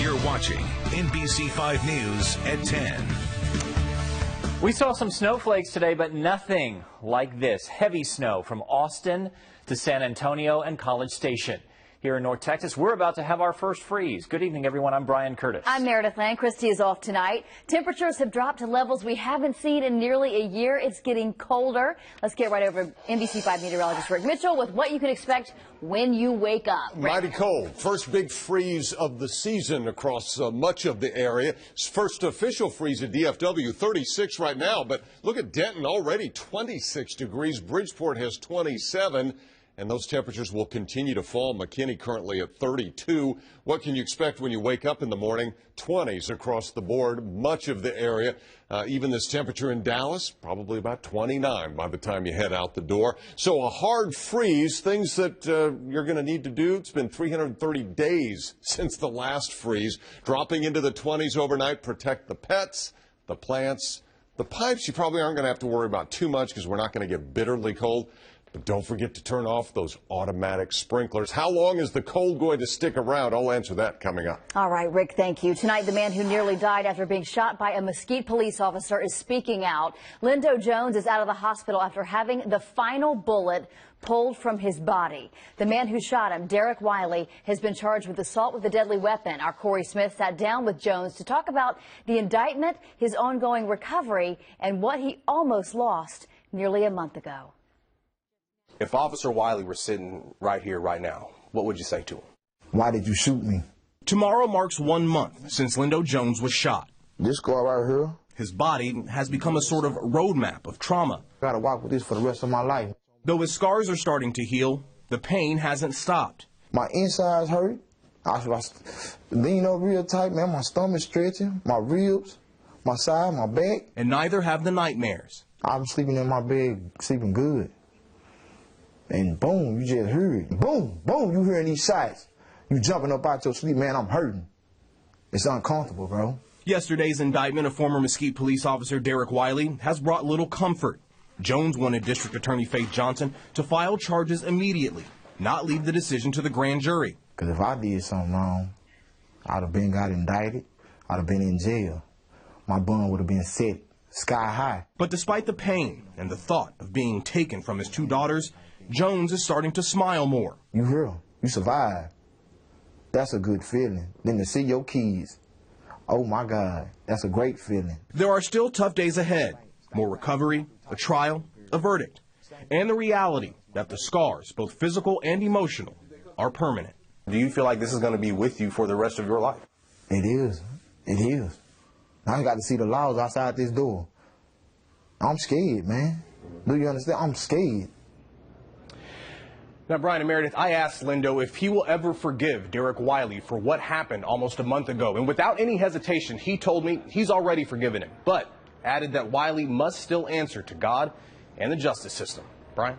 You're watching NBC 5 News at 10. We saw some snowflakes today, but nothing like this. Heavy snow from Austin to San Antonio and College Station. Here in North Texas, we're about to have our first freeze. Good evening, everyone. I'm Brian Curtis. I'm Meredith Lang. Christy is off tonight. Temperatures have dropped to levels we haven't seen in nearly a year. It's getting colder. Let's get right over to NBC 5 meteorologist Rick Mitchell with what you can expect when you wake up. Rick. Mighty cold. First big freeze of the season across much of the area. First official freeze at DFW, 36 right now. But look at Denton, already 26 degrees. Bridgeport has 27. And those temperatures will continue to fall. McKinney currently at 32. What can you expect when you wake up in the morning? 20s across the board, much of the area. Even this temperature in Dallas, probably about 29 by the time you head out the door. So a hard freeze, things that you're going to need to do. It's been 330 days since the last freeze. Dropping into the 20s overnight, protect the pets, the plants, the pipes. You probably aren't going to have to worry about too much because we're not going to get bitterly cold. But don't forget to turn off those automatic sprinklers. How long is the cold going to stick around? I'll answer that coming up. All right, Rick, thank you. Tonight, the man who nearly died after being shot by a Mesquite police officer is speaking out. Lindo Jones is out of the hospital after having the final bullet pulled from his body. The man who shot him, Derek Wiley, has been charged with assault with a deadly weapon. Our Corey Smith sat down with Jones to talk about the indictment, his ongoing recovery, and what he almost lost nearly a month ago. If Officer Wiley were sitting right here, right now, what would you say to him? Why did you shoot me? Tomorrow marks 1 month since Lindo Jones was shot. This guy right here? His body has become a sort of roadmap of trauma. I gotta walk with this for the rest of my life. Though his scars are starting to heal, the pain hasn't stopped. My insides hurt. I lean over real tight, man. My stomach stretching, my ribs, my side, my back. And neither have the nightmares. I'm sleeping in my bed, sleeping good. And boom, you just heard it. Boom, boom, you hearing these shots. You jumping up out your sleep, man, I'm hurting. It's uncomfortable, bro. Yesterday's indictment of former Mesquite police officer Derek Wiley has brought little comfort. Jones wanted District Attorney Faith Johnson to file charges immediately, not leave the decision to the grand jury. Because if I did something wrong, I'd have been got indicted, I'd have been in jail. My bond would have been set sky high. But despite the pain and the thought of being taken from his 2 daughters, Jones is starting to smile more. You here, you survived. That's a good feeling. Then to see your kids, oh my God, that's a great feeling. There are still tough days ahead. More recovery, a trial, a verdict, and the reality that the scars, both physical and emotional, are permanent. Do you feel like this is going to be with you for the rest of your life? It is. It is. I got to see the laws outside this door. I'm scared, man. Do you understand? I'm scared. Now, Brian and Meredith, I asked Lindo if he will ever forgive Derek Wiley for what happened almost a month ago. And without any hesitation, he told me he's already forgiven him, but added that Wiley must still answer to God and the justice system. Brian?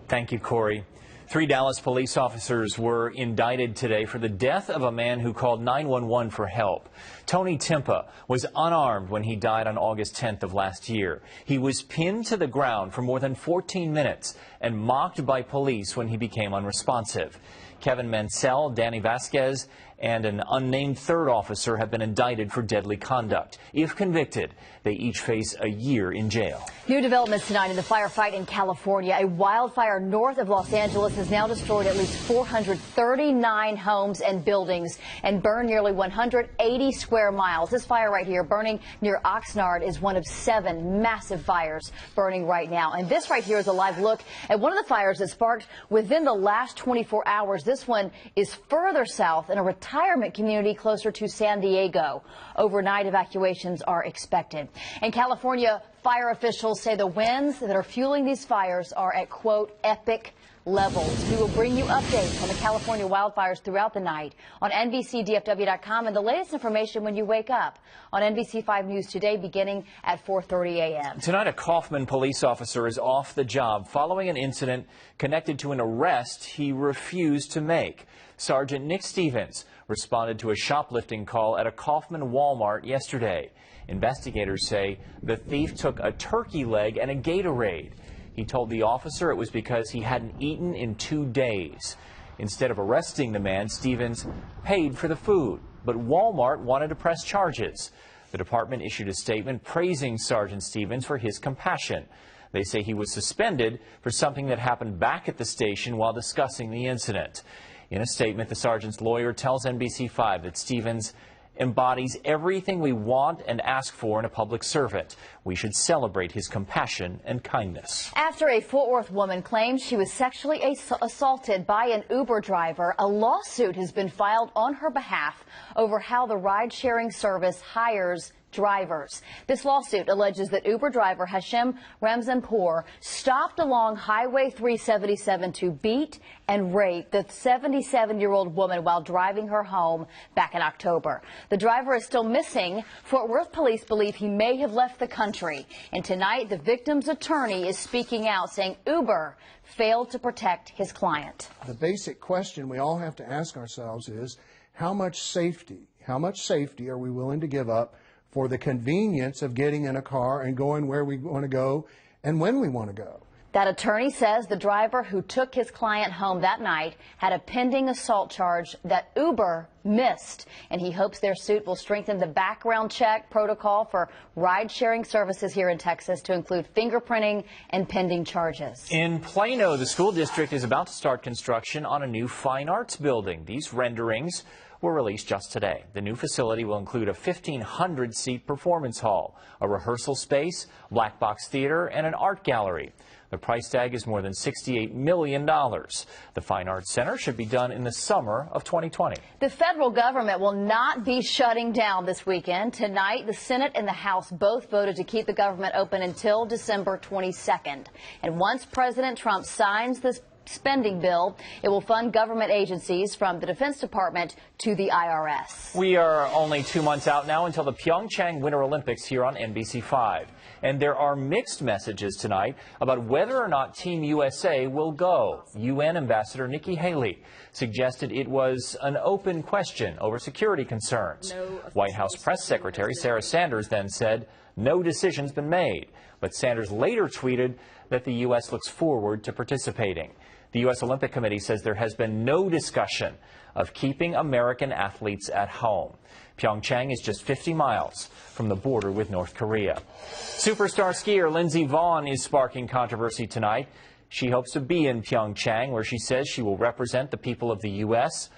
Thank you, Corey. 3 Dallas police officers were indicted today for the death of a man who called 911 for help. Tony Timpa was unarmed when he died on August 10th of last year. He was pinned to the ground for more than 14 minutes and mocked by police when he became unresponsive. Kevin Mansell, Danny Vasquez, and an unnamed 3rd officer have been indicted for deadly conduct. If convicted, they each face a year in jail. New developments tonight in the firefight in California. A wildfire north of Los Angeles has now destroyed at least 439 homes and buildings and burned nearly 180 square miles. This fire right here, burning near Oxnard, is one of 7 massive fires burning right now. And this right here is a live look at one of the fires that sparked within the last 24 hours. This one is further south in a retirement community closer to San Diego. Overnight evacuations are expected. And California fire officials say the winds that are fueling these fires are at, quote, epic levels. We will bring you updates on the California wildfires throughout the night on NBCDFW.com and the latest information when you wake up on NBC 5 News today beginning at 4:30 a.m. Tonight, a Kaufman police officer is off the job following an incident connected to an arrest he refused to make. Sergeant Nick Stevens responded to a shoplifting call at a Kaufman Walmart yesterday. Investigators say the thief took a turkey leg and a Gatorade. He told the officer it was because he hadn't eaten in 2 days. Instead of arresting the man, Stevens paid for the food. but Walmart wanted to press charges. The department issued a statement praising Sergeant Stevens for his compassion. They say he was suspended for something that happened back at the station while discussing the incident. In a statement, the sergeant's lawyer tells NBC5 that Stevens embodies everything we want and ask for in a public servant. We should celebrate his compassion and kindness. After a Fort Worth woman claims she was sexually assaulted by an Uber driver, a lawsuit has been filed on her behalf over how the ride-sharing service hires drivers. This lawsuit alleges that Uber driver Hashem Ramzanpour stopped along Highway 377 to beat and rape the 77-year-old woman while driving her home back in October. The driver is still missing. Fort Worth police believe he may have left the country. And tonight, the victim's attorney is speaking out, saying Uber failed to protect his client. The basic question we all have to ask ourselves is, how much safety are we willing to give up for the convenience of getting in a car and going where we want to go and when we want to go? That attorney says the driver who took his client home that night had a pending assault charge that Uber missed, and he hopes their suit will strengthen the background check protocol for ride-sharing services here in Texas to include fingerprinting and pending charges. In Plano, the school district is about to start construction on a new fine arts building. These renderings were released just today. The new facility will include a 1,500-seat performance hall, a rehearsal space, black box theater, and an art gallery. The price tag is more than $68 million. The Fine Arts Center should be done in the summer of 2020. The federal government will not be shutting down this weekend. Tonight, the Senate and the House both voted to keep the government open until December 22nd. And once President Trump signs this spending bill, it will fund government agencies from the Defense Department to the IRS. We are only 2 months out now until the Pyeongchang Winter Olympics here on NBC5. And there are mixed messages tonight about whether or not Team USA will go. UN Ambassador Nikki Haley suggested it was an open question over security concerns. White House Press Secretary Sarah Sanders then said no decision's been made. But Sanders later tweeted that the U.S. looks forward to participating. The U.S. Olympic Committee says there has been no discussion of keeping American athletes at home. Pyeongchang is just 50 miles from the border with North Korea. Superstar skier Lindsey Vonn is sparking controversy tonight. She hopes to be in Pyeongchang, where she says she will represent the people of the U.S.,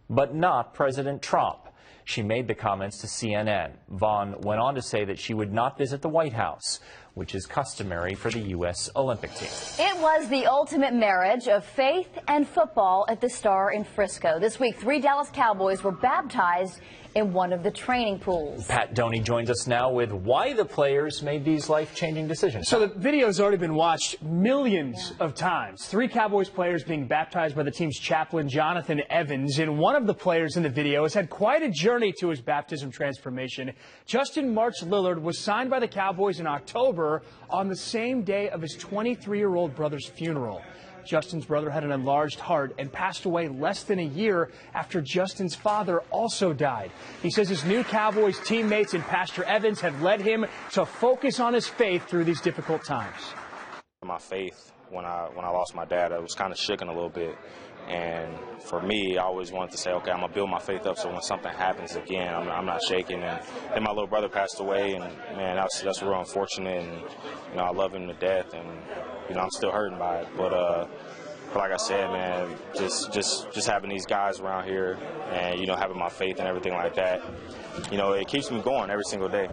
but not President Trump. She made the comments to CNN. Vonn went on to say that she would not visit the White House, which is customary for the U.S. Olympic team. It was the ultimate marriage of faith and football at the Star in Frisco. This week, 3 Dallas Cowboys were baptized in one of the training pools. Pat Doney joins us now with why the players made these life-changing decisions. So the video has already been watched millions of times. 3 Cowboys players being baptized by the team's chaplain, Jonathan Evans. And one of the players in the video has had quite a journey to his baptism transformation. Justin March Lillard was signed by the Cowboys in October on the same day of his 23-year-old brother's funeral. Justin's brother had an enlarged heart and passed away less than a year after Justin's father also died. He says his new Cowboys teammates and Pastor Evans have led him to focus on his faith through these difficult times. My faith, when I lost my dad, I was kind of shaken a little bit. And for me, I always wanted to say, okay, I'm going to build my faith up so when something happens again, I'm not shaking. And then my little brother passed away, and, man, that's real unfortunate. And, you know, I love him to death, and, you know, I'm still hurting by it. But like I said, man, just having these guys around here and, you know, having my faith and everything like that, you know, it keeps me going every single day.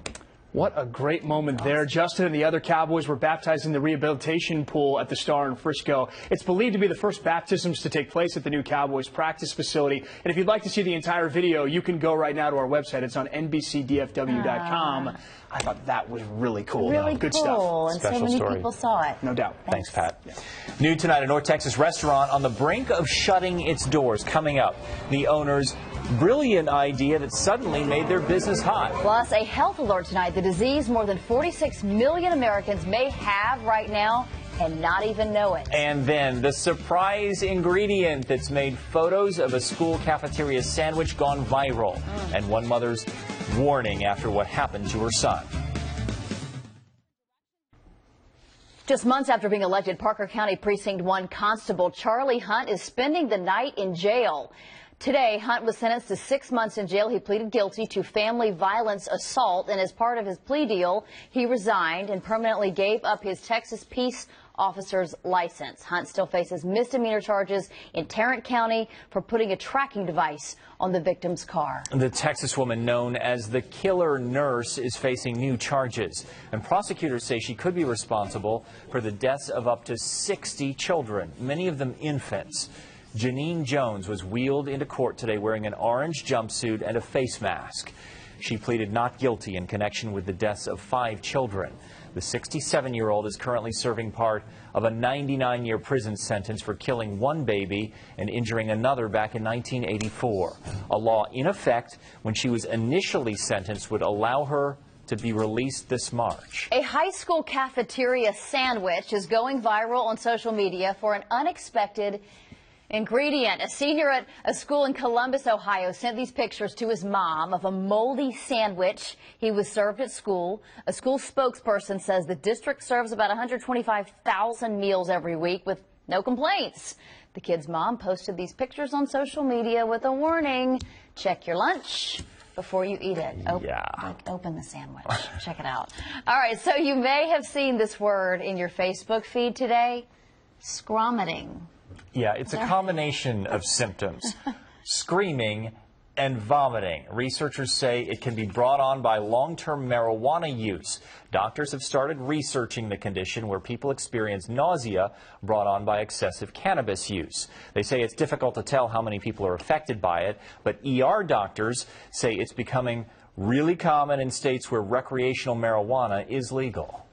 What a great moment there. Justin and the other Cowboys were baptized in the rehabilitation pool at the Star in Frisco. It's believed to be the first baptisms to take place at the new Cowboys practice facility. And if you'd like to see the entire video, you can go right now to our website. It's on NBCDFW.com. I thought that was really cool. Really Good cool. stuff. And Special so many story. people saw it. No doubt. Thanks, Pat. Yeah. New tonight, a North Texas restaurant on the brink of shutting its doors. Coming up, the owner's brilliant idea that suddenly made their business hot. Plus, a health alert tonight. The disease more than 46 million Americans may have right now and not even know it. And then the surprise ingredient that's made photos of a school cafeteria sandwich gone viral. And one mother's warning after what happened to her son. Just months after being elected, Parker County Precinct 1 Constable Charlie Hunt is spending the night in jail. Today, Hunt was sentenced to 6 months in jail. He pleaded guilty to family violence assault, and as part of his plea deal, he resigned and permanently gave up his Texas peace officer's license. Hunt still faces misdemeanor charges in Tarrant County for putting a tracking device on the victim's car. The Texas woman known as the killer nurse is facing new charges, and prosecutors say she could be responsible for the deaths of up to 60 children, many of them infants. Janine Jones was wheeled into court today wearing an orange jumpsuit and a face mask. She pleaded not guilty in connection with the deaths of 5 children. The 67-year-old is currently serving part of a 99-year prison sentence for killing 1 baby and injuring another back in 1984. A law in effect when she was initially sentenced would allow her to be released this March. A high school cafeteria sandwich is going viral on social media for an unexpected ingredient. A senior at a school in Columbus, Ohio, sent these pictures to his mom of a moldy sandwich he was served at school. A school spokesperson says the district serves about 125,000 meals every week with no complaints. The kid's mom posted these pictures on social media with a warning: check your lunch before you eat it. Open the sandwich. Check it out. All right, so you may have seen this word in your Facebook feed today: scromiting. Yeah, it's a combination of symptoms: screaming and vomiting. Researchers say it can be brought on by long-term marijuana use. Doctors have started researching the condition where people experience nausea brought on by excessive cannabis use. They say it's difficult to tell how many people are affected by it, but ER doctors say it's becoming really common in states where recreational marijuana is legal.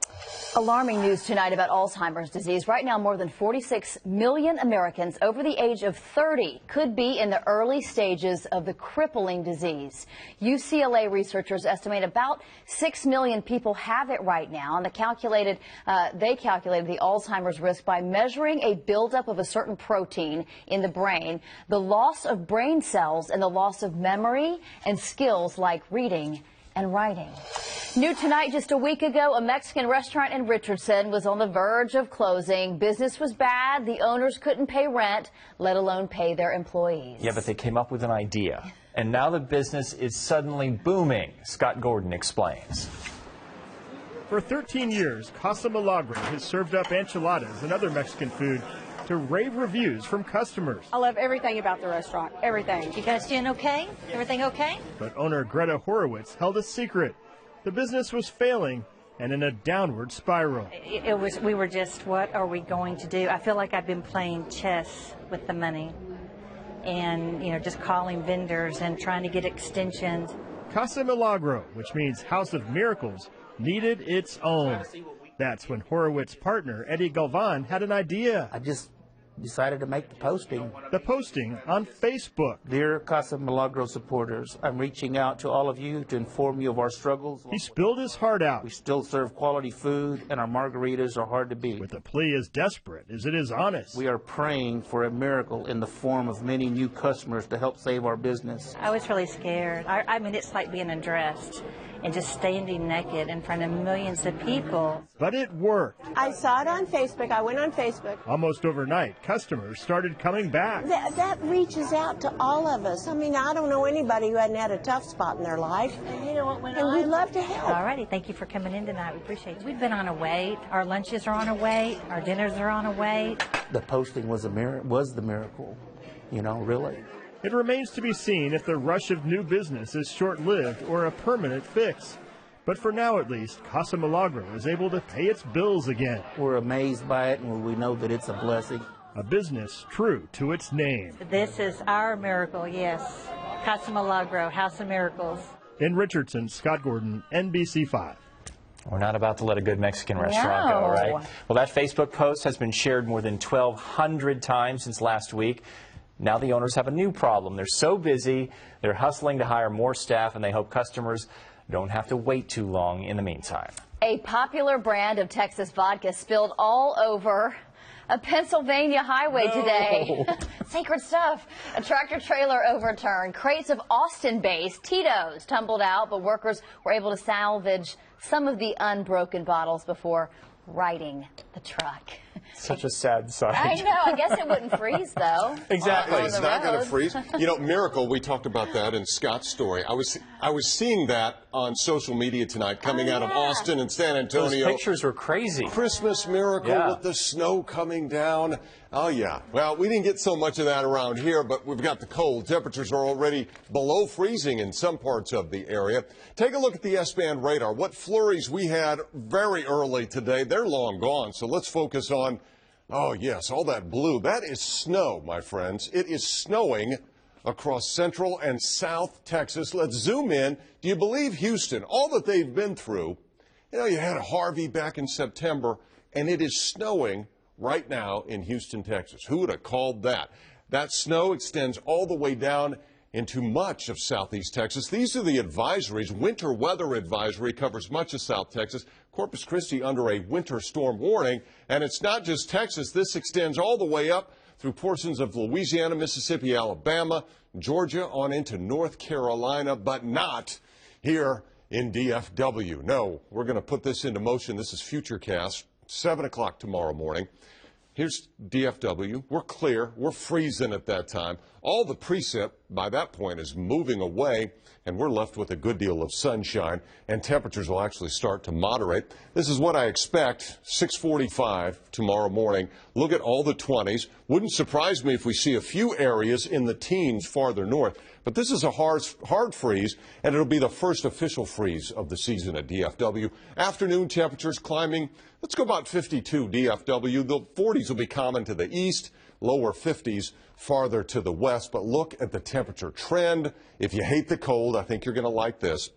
Alarming news tonight about Alzheimer's disease. Right now, more than 46 million Americans over the age of 30 could be in the early stages of the crippling disease. UCLA researchers estimate about 6 million people have it right now, and they calculated the Alzheimer's risk by measuring a buildup of a certain protein in the brain, the loss of brain cells, and the loss of memory and skills like reading and writing. New tonight, just a week ago, a Mexican restaurant in Richardson was on the verge of closing. Business was bad. The owners couldn't pay rent, let alone pay their employees. Yeah, but they came up with an idea, and now the business is suddenly booming. Scott Gordon explains. For 13 years, Casa Milagro has served up enchiladas and other Mexican food to rave reviews from customers. I love everything about the restaurant, everything. You guys doing okay? Everything okay? But owner Greta Horowitz held a secret. The business was failing and in a downward spiral. We were just, what are we going to do? I feel like I've been playing chess with the money and, just calling vendors and trying to get extensions. Casa Milagro, which means House of Miracles, needed its own. That's when Horowitz's partner, Eddie Galvan, had an idea. I just decided to make the posting. The posting on Facebook. Dear Casa Milagro supporters, I'm reaching out to all of you to inform you of our struggles. He spilled his heart out. We still serve quality food, and our margaritas are hard to beat. With a plea as desperate as it is honest. We are praying for a miracle in the form of many new customers to help save our business. I was really scared. I mean, it's like being undressed and just standing naked in front of millions of people. But it worked. I saw it on Facebook. I went on Facebook. Almost overnight, customers started coming back. That reaches out to all of us. I mean, I don't know anybody who hadn't had a tough spot in their life. You know what went on? And we'd love to help. All righty. Thank you for coming in tonight. We appreciate you. We've been on a wait. Our lunches are on a wait. Our dinners are on a wait. The posting was the miracle, really. It remains to be seen if the rush of new business is short-lived or a permanent fix. But for now, at least, Casa Milagro is able to pay its bills again. We're amazed by it, and we know that it's a blessing. A business true to its name. This is our miracle, yes. Casa Milagro, House of Miracles. In Richardson, Scott Gordon, NBC 5. We're not about to let a good Mexican restaurant go, right? Well, that Facebook post has been shared more than 1,200 times since last week. Now the owners have a new problem. They're so busy, they're hustling to hire more staff, and they hope customers don't have to wait too long in the meantime. A popular brand of Texas vodka spilled all over a Pennsylvania highway today. Sacred stuff. A tractor trailer overturned. Crates of Austin-based Tito's tumbled out, but workers were able to salvage some of the unbroken bottles before righting the truck. Such a sad sight. I know. I guess it wouldn't freeze, though. Exactly. It's not going to freeze. You know, miracle, we talked about that in Scott's story. I was seeing that on social media tonight, coming out of Austin and San Antonio. Those pictures were crazy. Christmas miracle with the snow coming down. Oh, yeah. Well, we didn't get so much of that around here, but we've got the cold. Temperatures are already below freezing in some parts of the area. Take a look at the S-band radar. What flurries we had very early today, they're long gone. So let's focus on, oh, yes, all that blue. That is snow, my friends. It is snowing across central and south Texas. Let's zoom in. Do you believe Houston, all that they've been through? You know, you had Harvey back in September, and it is snowing right now in Houston, Texas. Who would have called that? That snow extends all the way down into much of southeast Texas. These are the advisories. Winter weather advisory covers much of South Texas. Corpus Christi under a winter storm warning. And it's not just Texas. This extends all the way up through portions of Louisiana, Mississippi, Alabama, Georgia, on into North Carolina, but not here in DFW. No, we're going to put this into motion. This is Futurecast, 7 o'clock tomorrow morning. Here's DFW. We're clear. We're freezing at that time. All the precip by that point is moving away, and we're left with a good deal of sunshine, and temperatures will actually start to moderate. This is what I expect, 6:45 tomorrow morning. Look at all the 20s. Wouldn't surprise me if we see a few areas in the teens farther north. But this is a hard freeze, and it'll be the first official freeze of the season at DFW. Afternoon temperatures climbing. Let's go about 52 DFW. The 40s will be common to the east, lower 50s farther to the west. But look at the temperature trend. If you hate the cold, I think you're going to like this,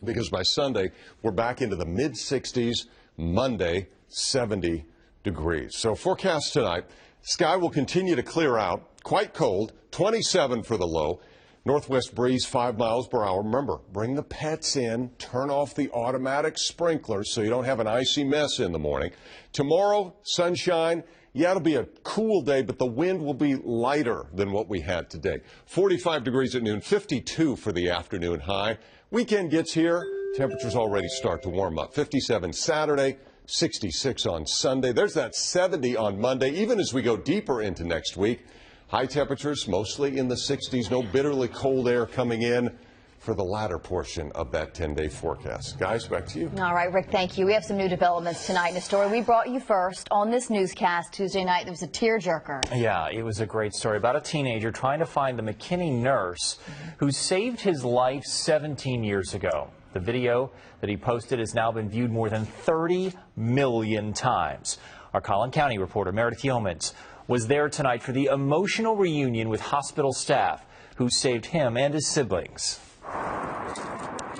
because by Sunday, we're back into the mid-60s. Monday, 70 degrees. So forecast tonight, sky will continue to clear out. Quite cold, 27 for the low. Northwest breeze 5 miles per hour. Remember, bring the pets in, turn off the automatic sprinklers so you don't have an icy mess in the morning. Tomorrow, sunshine. Yeah, it'll be a cool day, but the wind will be lighter than what we had today. 45 degrees at noon, 52 for the afternoon high. Weekend gets here, temperatures already start to warm up. 57 Saturday, 66 on Sunday. There's that 70 on Monday, even as we go deeper into next week. High temperatures mostly in the 60s. No bitterly cold air coming in for the latter portion of that 10-day forecast. Guys, back to you. All right, Rick, thank you. We have some new developments tonight in a story we brought you first on this newscast Tuesday night. There was a tearjerker. Yeah, it was a great story about a teenager trying to find the McKinney nurse who saved his life 17 years ago. The video that he posted has now been viewed more than 30 million times. Our Collin County reporter Meredith Yeomans was there tonight for the emotional reunion with hospital staff who saved him and his siblings.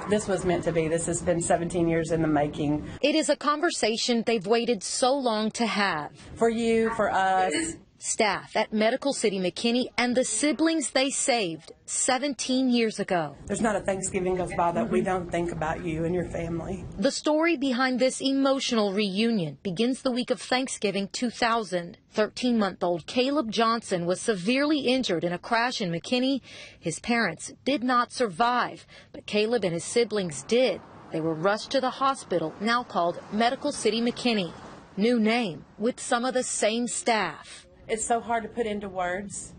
This was meant to be. This has been 17 years in the making. It is a conversation they've waited so long to have. For you, for us. Staff at Medical City McKinney and the siblings they saved 17 years ago. There's not a Thanksgiving goes by that we don't think about you and your family. The story behind this emotional reunion begins the week of Thanksgiving 2000. 13-month-old Caleb Johnson was severely injured in a crash in McKinney. His parents did not survive, but Caleb and his siblings did. They were rushed to the hospital, now called Medical City McKinney. New name, with some of the same staff. It's so hard to put into words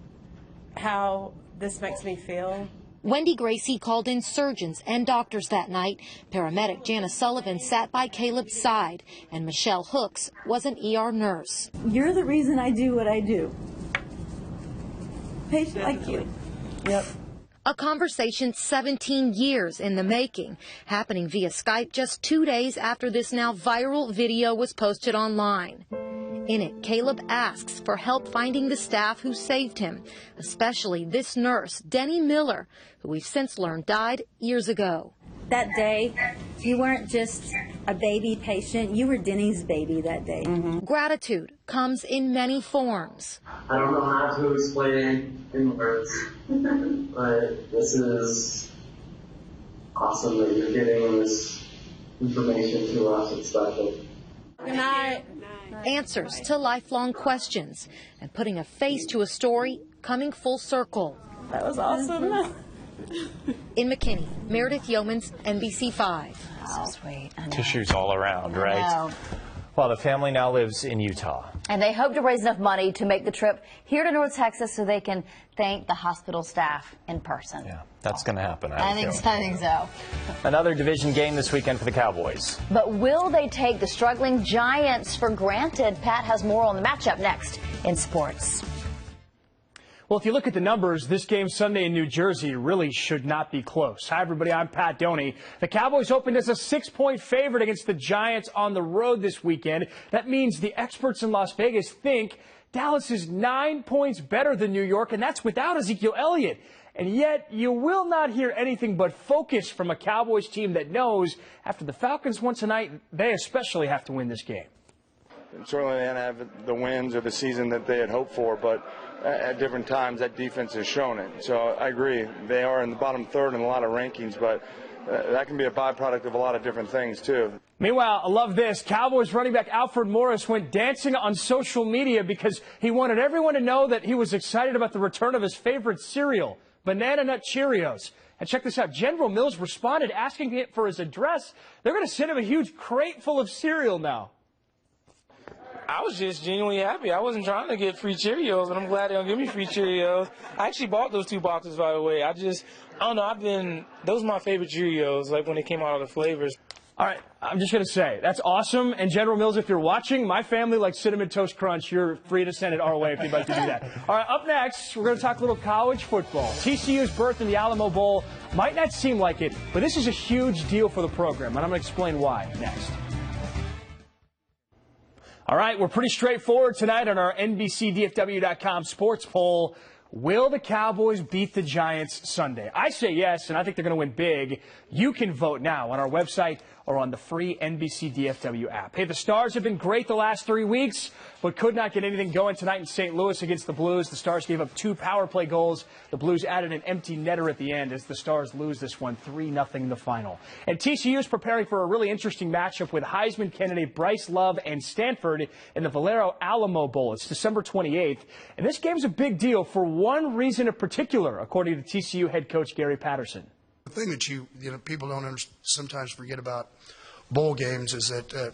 how this makes me feel. Wendy Gracie called in surgeons and doctors that night. Paramedic Janice Sullivan sat by Caleb's side, and Michelle Hooks was an ER nurse. You're the reason I do what I do. Patient like you. Yep. A conversation 17 years in the making, happening via Skype just 2 days after this now viral video was posted online. In it, Caleb asks for help finding the staff who saved him, especially this nurse, Denny Miller, who we've since learned died years ago. That day, you weren't just a baby patient, you were Denny's baby that day. Gratitude comes in many forms. I don't know how to explain in words, but this is awesome that you're getting this information to us. It's special. Good night. Answers to lifelong questions and putting a face to a story coming full circle. That was awesome. In McKinney, Meredith Yeomans, NBC 5. So sweet. I know. Tissues all around, right? I know. while the family now lives in Utah. And they hope to raise enough money to make the trip here to North Texas so they can thank the hospital staff in person. Yeah, that's going to happen. I think so. Another division game this weekend for the Cowboys. But will they take the struggling Giants for granted? Pat has more on the matchup next in sports. Well, if you look at the numbers, this game Sunday in New Jersey really should not be close. Hi, everybody. I'm Pat Doney. The Cowboys opened as a 6-point favorite against the Giants on the road this weekend. That means the experts in Las Vegas think Dallas is 9 points better than New York, and that's without Ezekiel Elliott. And yet, you will not hear anything but focus from a Cowboys team that knows after the Falcons won tonight, they especially have to win this game. Certainly they didn't have the wins or the season that they had hoped for, but at different times that defense has shown it. So I agree. They are in the bottom third in a lot of rankings, but that can be a byproduct of a lot of different things, too. Meanwhile, I love this. Cowboys running back Alfred Morris went dancing on social media because he wanted everyone to know that he was excited about the return of his favorite cereal, Banana Nut Cheerios. And check this out. General Mills responded asking him for his address. They're going to send him a huge crate full of cereal now. I was just genuinely happy. I wasn't trying to get free Cheerios, but I'm glad they don't give me free Cheerios. I actually bought those 2 boxes, by the way. I don't know, those are my favorite Cheerios, like when they came out of the flavors. All right, I'm just going to say, that's awesome. And General Mills, if you're watching, my family likes Cinnamon Toast Crunch. You're free to send it our way if you'd like to do that. All right, up next, we're going to talk a little college football. TCU's berth in the Alamo Bowl might not seem like it, but this is a huge deal for the program, and I'm going to explain why next. All right, we're pretty straightforward tonight on our NBCDFW.com sports poll. Will the Cowboys beat the Giants Sunday? I say yes, and I think they're going to win big. You can vote now on our website or on the free NBC DFW app. Hey, the Stars have been great the last 3 weeks, but could not get anything going tonight in St. Louis against the Blues. The Stars gave up 2 power play goals. The Blues added an empty netter at the end as the Stars lose this one 3-0 in the final. And TCU is preparing for a really interesting matchup with Heisman candidate Bryce Love and Stanford in the Valero Alamo Bowl. It's December 28th. And this game's a big deal for one reason in particular, according to TCU head coach Gary Patterson. The thing that people don't sometimes forget about bowl games is that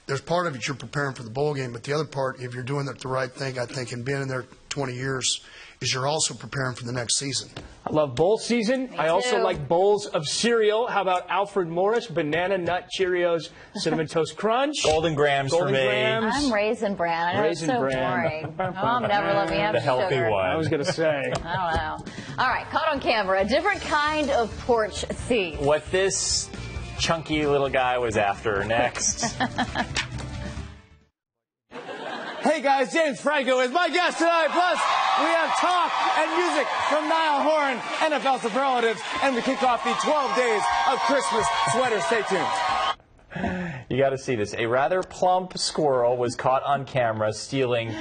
there's part of it you're preparing for the bowl game, but the other part, if you're doing the right thing, I think, and being in there 20 years, is you're also preparing for the next season. I love bowl season. I also like bowls of cereal. How about Alfred Morris, Banana Nut Cheerios, Cinnamon Toast Crunch? Golden Grams for me. I'm Raisin Bran. I know it's so boring. Mom never let me have the healthy sugar. one. I was going to say. I don't know. All right, caught on camera. A different kind of porch thief. What this chunky little guy was after next. Hey guys, James Franco is my guest tonight. Plus, we have talk and music from Niall Horan, NFL Superlatives, and we kick off the 12 days of Christmas sweaters. Stay tuned. You got to see this. A rather plump squirrel was caught on camera stealing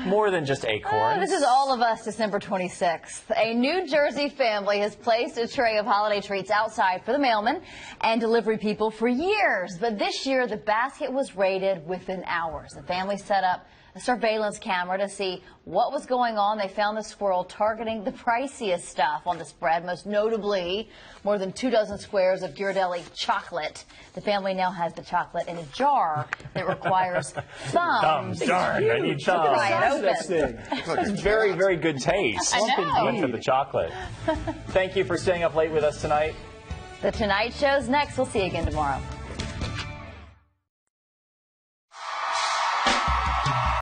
more than just acorns. This is all of us, December 26th. A New Jersey family has placed a tray of holiday treats outside for the mailman and delivery people for years. But this year, the basket was raided within hours. The family set up a surveillance camera to see what was going on. They found the squirrel targeting the priciest stuff on the spread, most notably more than 24 squares of Ghirardelli chocolate. The family now has the chocolate in a jar that requires thumbs. Darn, I need thumbs. To pry it open. That's very, very good taste. I know. Went for the chocolate. Thank you for staying up late with us tonight. The Tonight Show's next. We'll see you again tomorrow.